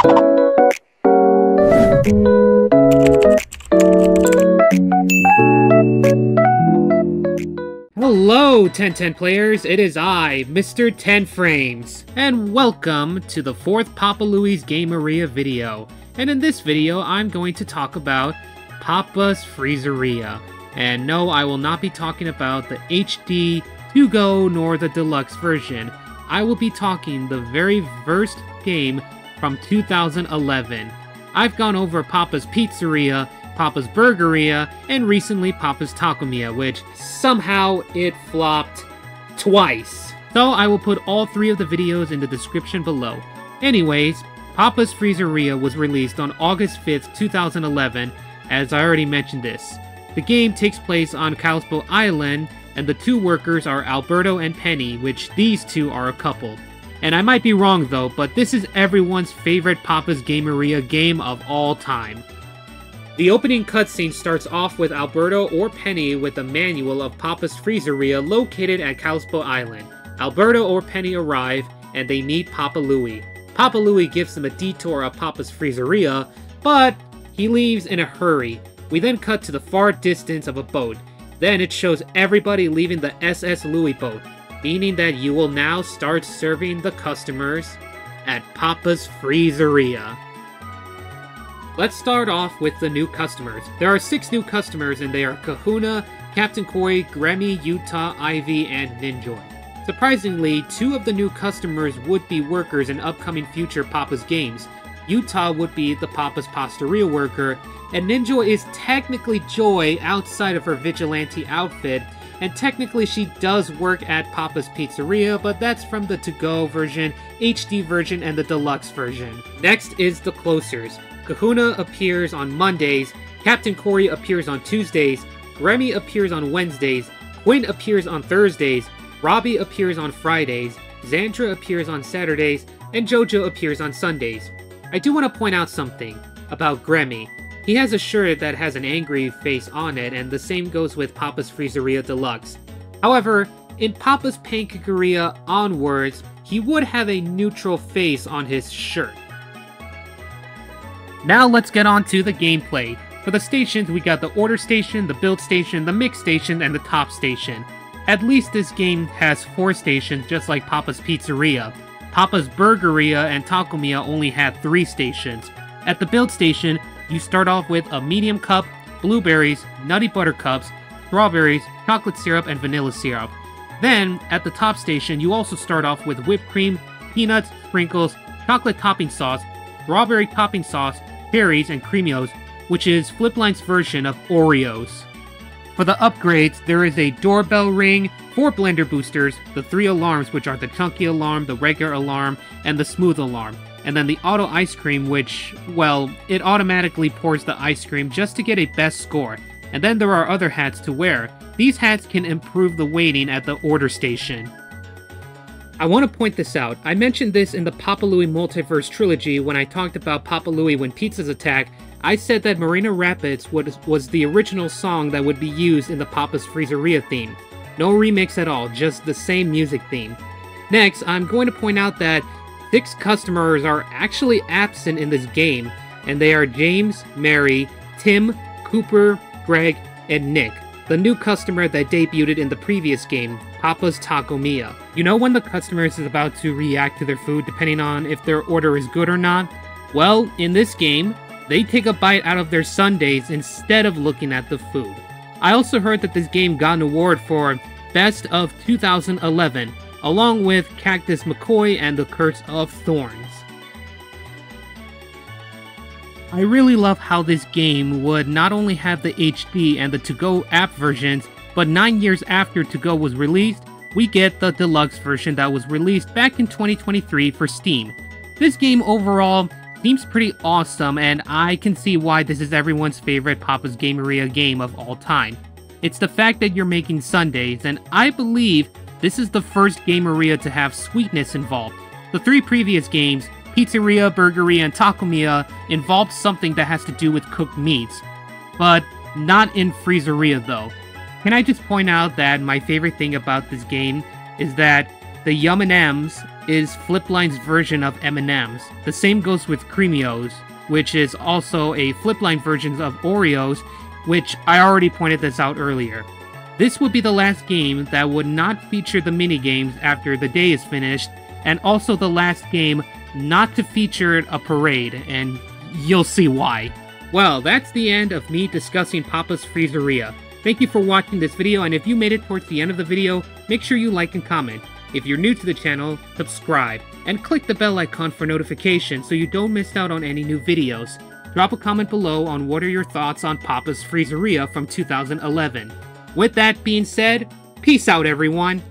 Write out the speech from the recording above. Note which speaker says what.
Speaker 1: Hello, 1010 players, it is I, Mr. 10 Frames, and welcome to the 4th Papa Louie's Gameria video. And in this video, I'm going to talk about Papa's Freezeria. And no, I will not be talking about the HD 2Go nor the deluxe version. I will be talking the very first game from 2011. I've gone over Papa's Pizzeria, Papa's Burgeria, and recently Papa's Tacomeia, which somehow it flopped twice. So I will put all 3 of the videos in the description below. Anyways, Papa's Freezeria was released on August 5th, 2011, as I already mentioned this. The game takes place on Kalispell Island, and the 2 workers are Alberto and Penny, which these 2 are a couple. And I might be wrong though, but this is everyone's favorite Papa's Gameria game of all time. The opening cutscene starts off with Alberto or Penny with a manual of Papa's Freezeria located at Kalispell Island. Alberto or Penny arrive, and they meet Papa Louie. Papa Louie gives them a detour of Papa's Freezeria, but he leaves in a hurry. We then cut to the far distance of a boat. Then it shows everybody leaving the SS Louie boat, meaning that you will now start serving the customers at Papa's Freezeria. Let's start off with the new customers. There are 6 new customers, and they are Kahuna, Captain Koi, Gremmy, Utah, Ivy, and Ninjoy. Surprisingly, 2 of the new customers would be workers in upcoming future Papa's games. Utah would be the Papa's Pastaria worker, and Ninjoy is technically Joy outside of her vigilante outfit, and technically she does work at Papa's Pizzeria, but that's from the to-go version, HD version, and the deluxe version. Next is the closers. Kahuna appears on Mondays, Captain Corey appears on Tuesdays, Remy appears on Wednesdays, Quinn appears on Thursdays, Robbie appears on Fridays, Xandra appears on Saturdays, and Jojo appears on Sundays. I do want to point out something about Gremmy. He has a shirt that has an angry face on it, and the same goes with Papa's Freezeria Deluxe. However, in Papa's Pancakeria onwards, he would have a neutral face on his shirt. Now let's get on to the gameplay. For the stations, we got the Order Station, the Build Station, the Mix Station, and the Top Station. At least this game has 4 stations, just like Papa's Pizzeria. Papa's Burgeria and Tacomeia only had 3 stations. At the Build Station, you start off with a medium cup, blueberries, nutty buttercups, strawberries, chocolate syrup, and vanilla syrup. Then, at the Top Station, you also start off with whipped cream, peanuts, sprinkles, chocolate topping sauce, strawberry topping sauce, cherries, and Creamios, which is Flipline's version of Oreos. For the upgrades, there is a doorbell ring, 4 blender boosters, the 3 alarms, which are the chunky alarm, the regular alarm, and the smooth alarm. And then the auto ice cream, which, well, it automatically pours the ice cream just to get a best score. And then there are other hats to wear. These hats can improve the waiting at the order station. I want to point this out. I mentioned this in the Papa Louie Multiverse Trilogy when I talked about Papa Louie When Pizzas Attack. I said that Marina Rapids was the original song that would be used in the Papa's Freezeria theme. No remix at all, just the same music theme. Next, I'm going to point out that 6 customers are actually absent in this game, and they are James, Mary, Tim, Cooper, Greg, and Nick, the new customer that debuted in the previous game, Papa's Tacomeia. You know when the customer is about to react to their food depending on if their order is good or not? Well, in this game, they take a bite out of their sundaes instead of looking at the food. I also heard that this game got an award for Best of 2011, along with Cactus McCoy and The Curse of Thorns. I really love how this game would not only have the HD and the To-Go app versions, but 9 years after To-Go was released, we get the deluxe version that was released back in 2023 for Steam. This game overall seems pretty awesome, and I can see why this is everyone's favorite Papa's Gameria game of all time. It's the fact that you're making sundaes, and I believe this is the first Gameria to have sweetness involved. The 3 previous games, Pizzeria, Burgeria, and Tacomeia, involved something that has to do with cooked meats. But not in Freezeria though. Can I just point out that my favorite thing about this game is that the Yum & M's is Flipline's version of M&M's. The same goes with Creamios, which is also a Flipline version of Oreos, which I already pointed this out earlier. This would be the last game that would not feature the minigames after the day is finished, and also the last game not to feature a parade, and you'll see why. Well, that's the end of me discussing Papa's Freezeria. Thank you for watching this video, and if you made it towards the end of the video, make sure you like and comment. If you're new to the channel, subscribe, and click the bell icon for notifications so you don't miss out on any new videos. Drop a comment below on what are your thoughts on Papa's Freezeria from 2011. With that being said, peace out everyone!